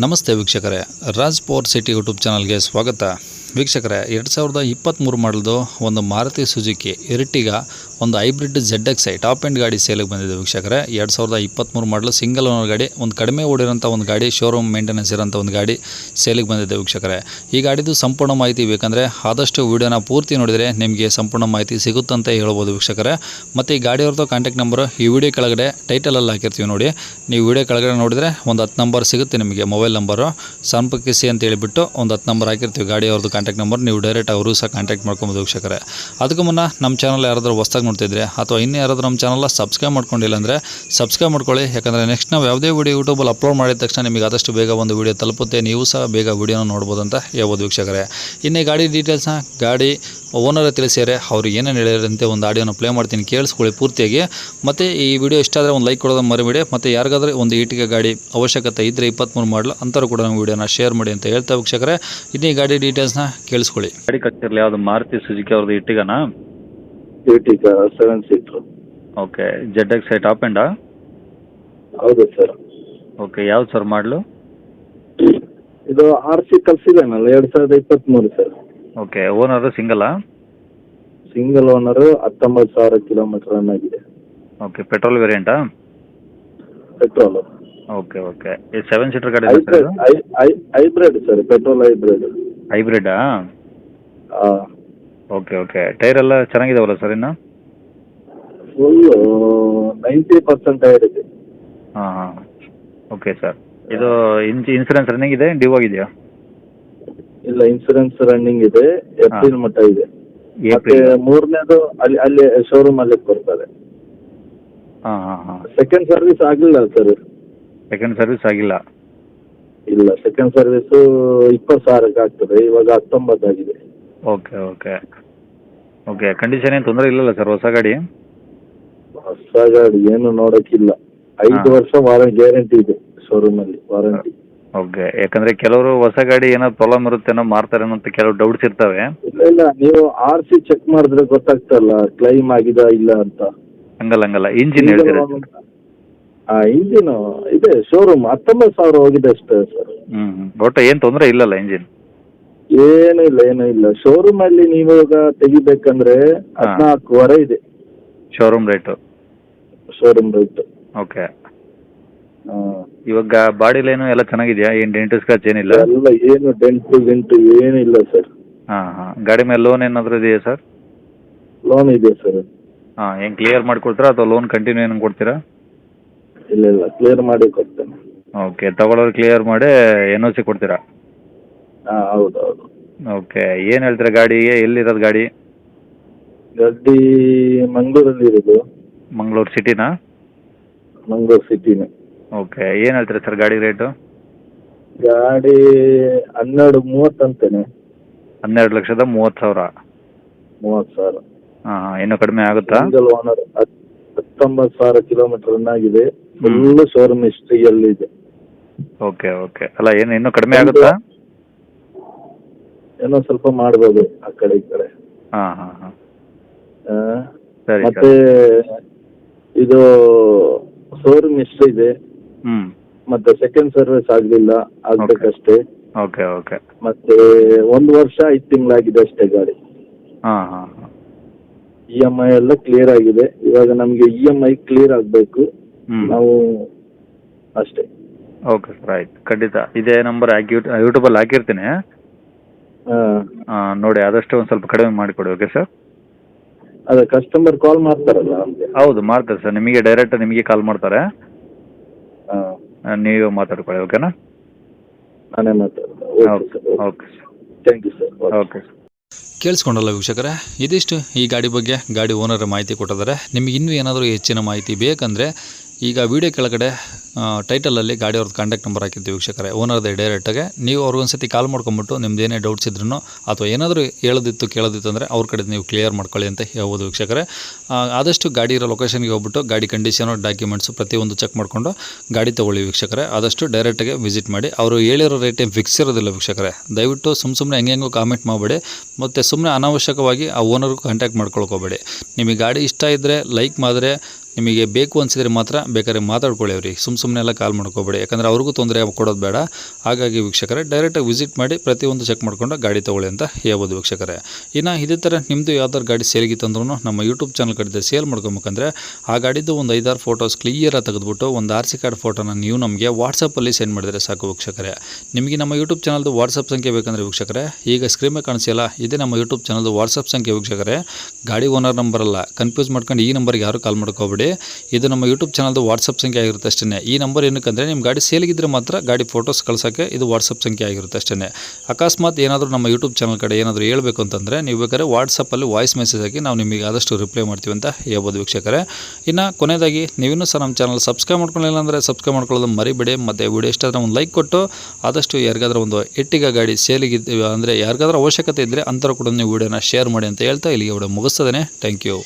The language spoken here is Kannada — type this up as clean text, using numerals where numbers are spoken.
ನಮಸ್ತೆ ವೀಕ್ಷಕರೇ, ರಾಜ್ ಪವರ್ ಸಿಟಿ ಯೂಟ್ಯೂಬ್ ಚಾನಲ್ಗೆ ಸ್ವಾಗತ. ವೀಕ್ಷಕರೇ, 2023 ಮಾಡಲ್ದು ಒಂದು ಮಾರುತಿ ಸುಜುಕಿ ಎರ್ಟಿಗಾ ಒಂದು ಹೈಬ್ರಿಡ್ ZX ಟಾಪ್ ಎಂಡ್ ಗಾಡಿ ಸೇಲಿಗೆ ಬಂದಿದೆ. ವೀಕ್ಷಕರೇ, 2023 ಮಾಡಲು ಸಿಂಗಲ್ ಓನರ್ ಗಾಡಿ, ಒಂದು ಕಡಿಮೆ ಓಡಿರೋಂಥ ಒಂದು ಗಾಡಿ, ಶೋರೂಮ್ ಮೇಂಟೆನೆನ್ಸ್ ಇರೋಂಥ ಒಂದು ಗಾಡಿ ಸೇಲಿಗೆ ಬಂದಿದೆ. ವೀಕ್ಷಕರೇ, ಈ ಗಾಡಿದು ಸಂಪೂರ್ಣ ಮಾಹಿತಿ ಬೇಕಂದರೆ ಆದಷ್ಟು ವೀಡಿಯೋನ ಪೂರ್ತಿ ನೋಡಿದರೆ ನಿಮಗೆ ಸಂಪೂರ್ಣ ಮಾಹಿತಿ ಸಿಗುತ್ತಂತ ಹೇಳ್ಬೋದು. ವೀಕ್ಷಕರೇ, ಮತ್ತು ಈ ಗಾಡಿಯವ್ರದ್ದು ಕಾಂಟ್ಯಾಕ್ಟ್ ನಂಬರು ಈ ವಿಡಿಯೋ ಕೆಳಗಡೆ ಟೈಟಲಲ್ಲಿ ಹಾಕಿರ್ತೀವಿ ನೋಡಿ. ನೀವು ವಿಡಿಯೋ ಕೆಳಗಡೆ ನೋಡಿದರೆ ಒಂದು 10 ನಂಬರ್ ಸಿಗುತ್ತೆ ನಿಮಗೆ, ಮೊಬೈಲ್ ನಂಬರು ಸಂಪರ್ಕಿಸಿ ಅಂತ ಹೇಳಿಬಿಟ್ಟು ಒಂದು 10 ನಂಬರ್ ಹಾಕಿರ್ತೀವಿ. ಗಾಡಿಯವ್ರದ್ದು ಕಾಂಟ್ಯಾಕ್ಟ್ ನಂಬರ್, ನೀವು ಡೈರೆಕ್ಟ್ ಅವರು ಸಹ ಕಾಂಟ್ಯಾಕ್ಟ್ ಮಾಡ್ಕೊಬೋದು. ವೀಕ್ಷಕರೇ, ಅದಕ್ಕೂ ಮುನ್ನ ನಮ್ಮ ಚಾನಲ್ ಯಾರಾದರೂ ಹೊಸ್ದಾಗಿ ನೋಡ್ತಿದ್ರೆ ಅಥವಾ ಇನ್ನೂ ಯಾರಾದರೂ ನಮ್ಮ ಚಾನಲ್ನ ಸಬ್ಸ್ಕ್ರೈಬ್ ಮಾಡ್ಕೊಂಡಿಲ್ಲ ಅಂದರೆ ಸಬ್ಸ್ಕ್ರೈಬ್ ಮಾಡ್ಕೊಳ್ಳಿ. ಯಾಕಂದರೆ ನೆಕ್ಸ್ಟ್ ನಾವು ಯಾವುದೇ ವೀಡಿಯೋ ಯೂಟ್ಯೂಬಲ್ಲಿ ಅಪ್ಲೋಡ್ ಮಾಡಿದ ತಕ್ಷಣ ನಿಮಗೆ ಆದಷ್ಟು ಬೇಗ ಒಂದು ವೀಡಿಯೋ ತಲುಪುತ್ತೆ, ನೀವು ಸಹ ಬೇಗ ವೀಡಿಯೋನ ನೋಡ್ಬೋದು ಅಂತ ಹೇಳ್ಬೋದು. ವೀಕ್ಷಕರೇ, ಇನ್ನೇ ಗಾಡಿ ಡೀಟೇಲ್ಸ್ನ ಗಾಡಿ ಓನರ್ ತಿಳಿಸಿದರೆ ಅವ್ರು ಏನೇನು ಹೇಳಿರಂತೆ ಒಂದು ಆಡಿಯೋನ ಪ್ಲೇ ಮಾಡ್ತೀನಿ, ಕೇಳಿಸ್ಕೊಳ್ಳಿ ಪೂರ್ತಿಯಾಗಿ. ಮತ್ತು ಈ ವಿಡಿಯೋ ಇಷ್ಟ ಆದರೆ ಒಂದು ಲೈಕ್ ಕೊಡೋದನ್ನು ಮರಿಬೇಡಿ. ಮತ್ತು ಯಾರಿಗಾದ್ರೆ ಒಂದು ಇಟಿಗೆ ಗಾಡಿ ಅವಶ್ಯಕತೆ ಇದ್ದರೆ 23 ಮಾಡಲು ಅಂಥವ್ರು ಕೂಡ ನಮ್ಮ ವಿಡಿಯೋನ ಶೇರ್ ಮಾಡಿ ಅಂತ ಹೇಳ್ತಾ ವೀಕ್ಷಕರೇ, ಇನ್ನೇ ಗಾಡಿ ಡೀಟೇಲ್ಸ್ನ ಕೇಳಿಸ್ಕೊಳ್ಳಿ. ಗಾಡಿ ಕಟ್ಟಿರಲಿ ಯಾವುದು ಮಾರುತಿ ಸುಜುಕಿ ಅವ್ರದ್ದು ಇಟ್ಟಿಗನಾ? Ertiga 7 seater. Okay, ZX top ಎಂಡಾ? ಹೌದು ಸರ್. ಓಕೆ, ಯಾವ್ದು ಸರ್ ಮಾಡಲು? ಇದು RC ಕಳ್ಸಿದೇನಲ್ಲ 2023 ಸರ್. ಓಕೆ, ಓನರು ಸಿಂಗಲಾ? ಸಿಂಗಲ್ ಓನರ್, 19,000 ಕಿಲೋಮೀಟರ್ ರನ್ ಆಗಿದೆ. ಓಕೆ, ಪೆಟ್ರೋಲ್ ವೇರಿಯಂಟಾ? ಪೆಟ್ರೋಲ್. ಓಕೆ ಓಕೆ, ಈ 7 ಸೀಟರ್ ಗಾಡಿ ಹೈಬ್ರಿಡ್ ಸರ್, ಪೆಟ್ರೋಲ್ ಹೈಬ್ರಿಡ್. ಹೈಬ್ರಿಡಾ? ಓಕೆ ಓಕೆ, ಟೈರ್ ಎಲ್ಲ ಚೆನ್ನಾಗಿದಾವಲ್ಲ ಸರ್? ಇನ್ನು ಫುಲ್ಲು 90% ಟೈರ್ ಇದೆ. ಹಾಂ ಹಾಂ, ಓಕೆ ಸರ್. ಇದು ಇನ್ಸೂರೆನ್ಸ್ ರನ್ನಿಂಗ್ ಇದೆ, ಡ್ಯೂ ಆಗಿದೆಯಾ? ಇಲ್ಲ, ಇನ್ಸೂರೆನ್ಸ್ ರನ್ನಿಂಗ್ ಇದೆ, ಏಪ್ರಿಲ್ ಮಟ್ಟ ಇದೆ. ಮತ್ತೆ ಏಪ್ರಿಲ್? ಮೂರನೇದು ಅಲ್ಲಿ ಶೋರೂಮ್ ಅಲ್ಲಿ ಕೊಡ್ತಾರೆ. ಹಾಂ ಹಾಂ ಹಾಂ. ಸೆಕೆಂಡ್ ಸರ್ವಿಸ್ ಆಗಿಲ್ಲ ಸರ್. ಸೆಕೆಂಡ್ ಸರ್ವಿಸ್ ಆಗಿಲ್ಲ? ಇಲ್ಲ, ಸೆಕೆಂಡ್ ಸರ್ವಿಸ್ 20,000 ಆಗ್ತದೆ, ಇವಾಗ 19 ಆಗಿದೆ. ಓಕೆ ಓಕೆ ಓಕೆ, ಕಂಡೀಷನ್ ಏನು ತೊಂದರೆ ಇಲ್ಲಲ್ಲ ಸರ್? ಹೊಸ ಗಾಡಿ? ಹೊಸ ಗಾಡಿ ಏನು ನೋಡಕ್ಕಿಲ್ಲ. 5 ವರ್ಷ ಗ್ಯಾರಂಟಿ ಇದೆ ಶೋರೂಮ್ ಅಲ್ಲಿ, ವಾರಂಟಿ. ಓಕೆ, ಯಾಕಂದರೆ ಕೆಲವರು ಹೊಸ ಗಾಡಿ ಏನೋ ಪ್ರಾಬ್ಲಮ್ ಇರುತ್ತೇನೋ ಮಾರ್ತಾರೇನೋ ಅಂತ ಕೆಲವು ಡೌಟ್ಸ್ ಇರ್ತವೆ. ಇಲ್ಲ, ನೀವು RC ಚೆಕ್ ಮಾಡಿದ್ರೆ ಗೊತ್ತಾಗ್ತಲ್ಲ ಕ್ಲೈಮ್ ಆಗಿದಾ ಇಲ್ಲ ಅಂತ. ಹಂಗಲ್ಲ, ಇಂಜಿನ್ ಹೇಳ್ತೀರಾ? ಇಂಜಿನ್ ಇದೆ, ಶೋರೂಮ್ 19,000 ಹೋಗಿದೆ ಅಷ್ಟೇ ಸರ್. ಒಟ್ಟು ಏನು ತೊಂದರೆ ಇಲ್ಲಲ್ಲ ಇಂಜಿನ್? ಏನು ಇಲ್ಲ. ಶೋರೂಮ್ ಅಲ್ಲಿ ನೀವು ಇವಾಗ ತೆಗಿಬೇಕಂದ್ರೆ 14,500 ಇದೆ showroom rate. Showroom rate. Okay, ಇವಾಗ ಬಾಡಿ ಲೈನು ಎಲ್ಲ ಚೆನ್ನಾಗಿದೆಯಾ? ಏನು ಡೆಂಟ್ ಸ್ಕ್ರಾಚ್ ಏನಿಲ್ಲ? ಎಲ್ಲ ಏನು ಡೆಂಟು ಏನಿಲ್ಲ ಸರ್. ಹಾಂ ಹಾಂ, ಗಾಡಿ ಮೇಲೆ ಲೋನ್ ಏನಾದರೂ ಇದೆಯಾ ಸರ್? ಲೋನ್ ಇದೆ ಸರ್. ಹಾಂ, ಏನು ಕ್ಲಿಯರ್ ಮಾಡಿಕೊಡ್ತೀರಾ ಅಥವಾ ಲೋನ್ ಕಂಟಿನ್ಯೂ ಏನು ಕೊಡ್ತೀರಾ? ಇಲ್ಲ, ಕ್ಲಿಯರ್ ಮಾಡಿ ಕೊಡ್ತೇನೆ. ಓಕೆ, ತಗೊಳ್ಳೋರು ಕ್ಲಿಯರ್ ಮಾಡಿ NOC ಕೊಡ್ತೀರಾ? ಹೌದು. ಓಕೆ, ಏನು ಹೇಳ್ತೀರಾ ಗಾಡಿಗೆ? ಎಲ್ಲಿರೋದು ಗಾಡಿ? ಗಾಡಿ ಮಂಗಳೂರಲ್ಲಿ ಇರೋದು. ಮಂಗಳೂರು ಸಿಟಿನಾ? ಮಂಗಳೂರು ಸಿಟಿನೇ. ಓಕೆ, ಏನು ಹೇಳ್ತೀರಾ ಸರ್ ಗಾಡಿ ರೇಟು? ಗಾಡಿ 12,30 ಅಂತೇನೆ. 12,30,000? 30,000. ಹಾಂ ಹಾಂ, ಇನ್ನೂ ಕಡಿಮೆ ಆಗುತ್ತಾ? ಸಿಂಗಲ್ ಓನರ್, 19,000 ಕಿಲೋಮೀಟರ್ ರನ್ ಆಗಿದೆ. ಫುಲ್ ಶೋರೂಮ್ ಹಿಸ್ಟ್ರಿಯಲ್ಲಿ ಇದೆ. ಓಕೆ ಓಕೆ, ಅಲ್ಲ ಏನು ಇನ್ನೂ ಕಡಿಮೆ ಆಗುತ್ತಾ? ಏನೋ ಸ್ವಲ್ಪ ಮಾಡ್ಬೋದು ಆ ಕಡೆ ಈ ಕಡೆ. ಹಾಂ ಹಾಂ ಹಾಂ, ಸರಿ. ಮತ್ತೆ ಇದು ಶೋರೂಮ್ ಹಿಸ್ಟ್ರಿ ಇದೆ. ಮತ್ತೆ ಸೆಕೆಂಡ್ ಸರ್ವಿಸ್ ಆಗ್ಲಿಲ್ಲ, ಆಗ್ಬೇಕಷ್ಟೇ. ಓಕೆ ಓಕೆ, ಮತ್ತೆ 1 ವರ್ಷ 5 ತಿಂಗಳಾಗಿದೆ ಅಷ್ಟೇ ಗಾಡಿ. ಹಾಂ ಹಾಂ ಹಾಂ. EMI ಎಲ್ಲ ಕ್ಲಿಯರ್ ಆಗಿದೆ. ಇವಾಗ ನಮ್ಗೆ EMI ಕ್ಲಿಯರ್ ಆಗ್ಬೇಕು ನಾವು, ಅಷ್ಟೇ. ಓಕೆ ಸರ್, ಆಯ್ತು, ಖಂಡಿತ ಇದೇ ನಂಬರ್ ಯೂಟ್ಯೂಬಲ್ಲಿ ಹಾಕಿರ್ತೀನಿ. ನೋಡಿ, ಆದಷ್ಟು ಒಂದು ಸ್ವಲ್ಪ ಕಡಿಮೆ ಮಾಡಿಕೊಡಿ. Okay sir? ಅದೇ ಕಸ್ಟಮರ್ ಕಾಲ್ ಮಾಡ್ತಾರಲ್ಲ ನಮಗೆ? ಹೌದು, ಮಾಡ್ತಾರೆ ಸರ್. ನಿಮಗೆ ಡೈರೆಕ್ಟ್ ನಿಮಗೆ ಕಾಲ್ ಮಾಡ್ತಾರೆ, ನೀವು ಮಾತಾಡ್ಕೊಳ್ಳಿ. ಓಕೆನಾ? ನಾನೇ ಮಾತಾಡ್ತೀನಿ. Okay sir, thank you sir. Okay sir. ಕೇಳಿಸ್ಕೊಂಡಲ್ಲ ವೀಕ್ಷಕರೇ, ಇದಿಷ್ಟು ಈ ಗಾಡಿ ಬಗ್ಗೆ ಗಾಡಿ ಓನರ್ ಮಾಹಿತಿ ಕೊಟ್ಟಿದ್ದಾರೆ. ನಿಮಗೆ ಇನ್ನೂ ಏನಾದರೂ ಹೆಚ್ಚಿನ ಮಾಹಿತಿ ಬೇಕಂದರೆ ಈಗ ವಿಡಿಯೋ ಕೆಳಗಡೆ ಟೈಟಲಲ್ಲಿ ಗಾಡಿಯವ್ರದ್ದು ಕಾಂಟ್ಯಾಕ್ಟ್ ನಂಬರ್ ಹಾಕಿರ್ತೀವಿ ವೀಕ್ಷಕರೇ, ಓನರ್ದೇ ಡೈರೆಕ್ಟಾಗೆ. ನೀವು ಅವ್ರಿಗೊಂದ್ಸತಿ ಕಾಲ್ ಮಾಡ್ಕೊಂಬಿಟ್ಟು ನಿಮ್ದು ಏನೇ ಡೌಟ್ಸ್ ಇದ್ರೂ ಅಥವಾ ಏನಾದರೂ ಕೇಳೋದಿತ್ತು ಅಂದರೆ ಅವ್ರ ಕಡೆ ನೀವು ಕ್ಲಿಯರ್ ಮಾಡ್ಕೊಳ್ಳಿ ಅಂತ ಹೇಳ್ಬೋದು ವೀಕ್ಷಕರೇ. ಆದಷ್ಟು ಗಾಡಿ ಇರೋ ಲೊಕೇಶನ್ಗೆ ಹೋಗ್ಬಿಟ್ಟು ಗಾಡಿ ಕಂಡೀಷನು, ಡಾಕ್ಯುಮೆಂಟ್ಸು ಪ್ರತಿಯೊಂದು ಚೆಕ್ ಮಾಡಿಕೊಂಡು ಗಾಡಿ ತೊಗೊಳ್ಳಿ ವೀಕ್ಷಕರೇ. ಆದಷ್ಟು ಡೈರೆಕ್ಟಾಗಿ ವಿಸಿಟ್ ಮಾಡಿ. ಅವರು ಹೇಳಿರೋ ರೇಟ್ ಏನು ಫಿಕ್ಸ್ ಇರೋದಿಲ್ಲ ವೀಕ್ಷಕರೇ. ದಯವಿಟ್ಟು ಸುಮ್ಮನೆ ಹೆಂಗೆಂಗೋ ಕಾಮೆಂಟ್ ಮಾಡಬೇಡಿ, ಮತ್ತು ಸುಮ್ಮನೆ ಅನಾವಶ್ಯಕವಾಗಿ ಆ ಓನರ್ಗೂ ಕಾಂಟ್ಯಾಕ್ಟ್ ಮಾಡ್ಕೊಳ್ಕೋಬೇಡಿ. ನಿಮಗೆ ಗಾಡಿ ಇಷ್ಟ ಇದ್ದರೆ ಲೈಕ್ ಮಾಡಿದ್ರೆ ನಿಮಗೆ ಬೇಕು ಅನಿಸಿದರೆ ಮಾತ್ರ ಬೇಕಾದ್ರೆ ಮಾತಾಡ್ಕೊಳ್ಳಿ ಅವ್ರಿಗೆ, ಸುಮ್ಮನೆ ಎಲ್ಲ ಕಾಲ್ ಮಾಡ್ಕೋಬೇಡಿ, ಯಾಕಂದರೆ ಅವ್ರಿಗೂ ತೊಂದರೆ ಕೊಡೋದು ಬೇಡ. ಹಾಗಾಗಿ ವೀಕ್ಷಕರೇ ಡೈರೆಕ್ಟಾಗಿ ವಿಸಿಟ್ ಮಾಡಿ ಪ್ರತಿಯೊಂದು ಚೆಕ್ ಮಾಡ್ಕೊಂಡು ಗಾಡಿ ತೊಗೊಳ್ಳಿ ಅಂತ ಹೇಳ್ಬೋದು ವೀಕ್ಷಕರೇ. ಇನ್ನು ಇದೇ ಥರ ನಿಮ್ಮದು ಯಾವ್ದಾದ್ರು ಗಾಡಿ ಸೇಲ್ಗಿತ್ತಂದ್ರೂ ನಮ್ಮ ಯೂಟ್ಯೂಬ್ ಚಾನಲ್ ಕಡೆ ಸೇಲ್ ಮಾಡ್ಕೊಬೇಕಂದ್ರೆ ಆ ಗಾಡಿದು ಒಂದು 5-6 ಫೋಟೋಸ್ ಕ್ಲಿಯರಾಗಿ ತೆಗೆದುಬಿಟ್ಟು ಒಂದು RC ಕಾರ್ಡ್ ಫೋಟೋನ ನೀವು ನಮಗೆ ವಾಟ್ಸಪ್ಪಲ್ಲಿ ಸೆಂಡ್ ಮಾಡಿದರೆ ಸಾಕು ವೀಕ್ಷಕರೇ. ನಿಮಗೆ ನಮ್ಮ ಯೂಟ್ಯೂಬ್ ಚಾನಲ್ದು ವಾಟ್ಸಪ್ ಸಂಖ್ಯೆ ಬೇಕಂದರೆ ವೀಕ್ಷಕರೇ ಈಗ ಸ್ಕ್ರೀನ್ ಮೇಲೆ ಕಾಣಿಸಿಲ್ಲ, ಇದೇ ನಮ್ಮ ಯೂಟ್ಯೂಬ್ ಚಾನಲ್ದು ವಾಟ್ಸಪ್ ಸಂಖ್ಯೆ ವೀಕ್ಷಕರೇ. ಗಾಡಿ ಓನರ್ ನಂಬರ್ ಅಲ್ಲ, ಕನ್ಫ್ಯೂಸ್ ಮಾಡ್ಕೊಂಡು ಈ ನಂಬರ್ಗೆ ಯಾರು ಕಾಲ್ ಮಾಡ್ಕೋಬೇಡಿ. ಇದು ನಮ್ಮ ಯೂಟ್ಯೂಬ್ ಚಾನಲ್ದು ವಾಟ್ಸಪ್ ಸಂಖ್ಯೆ ಆಗಿರುತ್ತೆ ಅಷ್ಟೇ. ಈ ನಂಬರ್ ಏನಕ್ಕಂದರೆ ನಿಮ್ಮ ಗಾಡಿ ಸೇಲ್ಗಿದ್ರೆ ಮಾತ್ರ ಗಾಡಿ ಫೋಟೋಸ್ ಕಳ್ಸೋಕ್ಕೆ ಇದು ವಾಟ್ಸಪ್ ಸಂಖ್ಯೆ ಆಗಿರುತ್ತೆ ಅಷ್ಟೇ. ಅಕಸ್ಮಾತ್ ಏನಾದರೂ ನಮ್ಮ ಯೂಟ್ಯೂಬ್ ಚಾನಲ್ ಕಡೆ ಏನಾದರೂ ಹೇಳಬೇಕು ಅಂತಂದರೆ ನೀವು ಬೇಕಾದ್ರೆ ವಾಟ್ಸಪ್ಪಲ್ಲಿ ವಾಯ್ಸ್ ಮೆಸೇಜ್ ಹಾಕಿ ನಾವು ನಿಮಗೆ ಆದಷ್ಟು ರಿಪ್ಲೈ ಮಾಡ್ತೀವಿ ಅಂತ ಹೇಳ್ಬೋದು ವೀಕ್ಷಕರೇ. ಇನ್ನು ಕೊನೆಯದಾಗಿ ನೀವಿನ್ನೂ ಸಹ ನಮ್ಮ ಚಾನಲ್ ಸಬ್ಸ್ಕ್ರೈಬ್ ಮಾಡ್ಕೊಳ್ಳಿಲ್ಲ ಅಂದರೆ ಸಬ್ಸ್ಕ್ರೈಬ್ ಮಾಡ್ಕೊಳ್ಳೋದು ಮರಿಬೇಡಿ. ಮತ್ತು ವಿಡಿಯೋ ಇಷ್ಟ ಆದರೆ ಒಂದು ಲೈಕ್ ಕೊಟ್ಟು ಆದಷ್ಟು ಯಾರಿಗಾದ್ರೂ ಒಂದು ಎಟ್ಟಿಗ ಗಾಡಿ ಸೇಲಿಗೆ ಅಂದರೆ ಯಾರಿಗಾದ್ರೂ ಅವಶ್ಯಕತೆ ಇದ್ದರೆ ಅಂಥವ್ರು ಕೂಡ ನೀವು ವಿಡಿಯೋನ ಶೇರ್ ಮಾಡಿ ಅಂತ ಹೇಳ್ತಾ ಇಲ್ಲಿಗೆ ವಿಡಿಯೋ ಮುಗಿಸ್ತದೇನೆ. Thank you.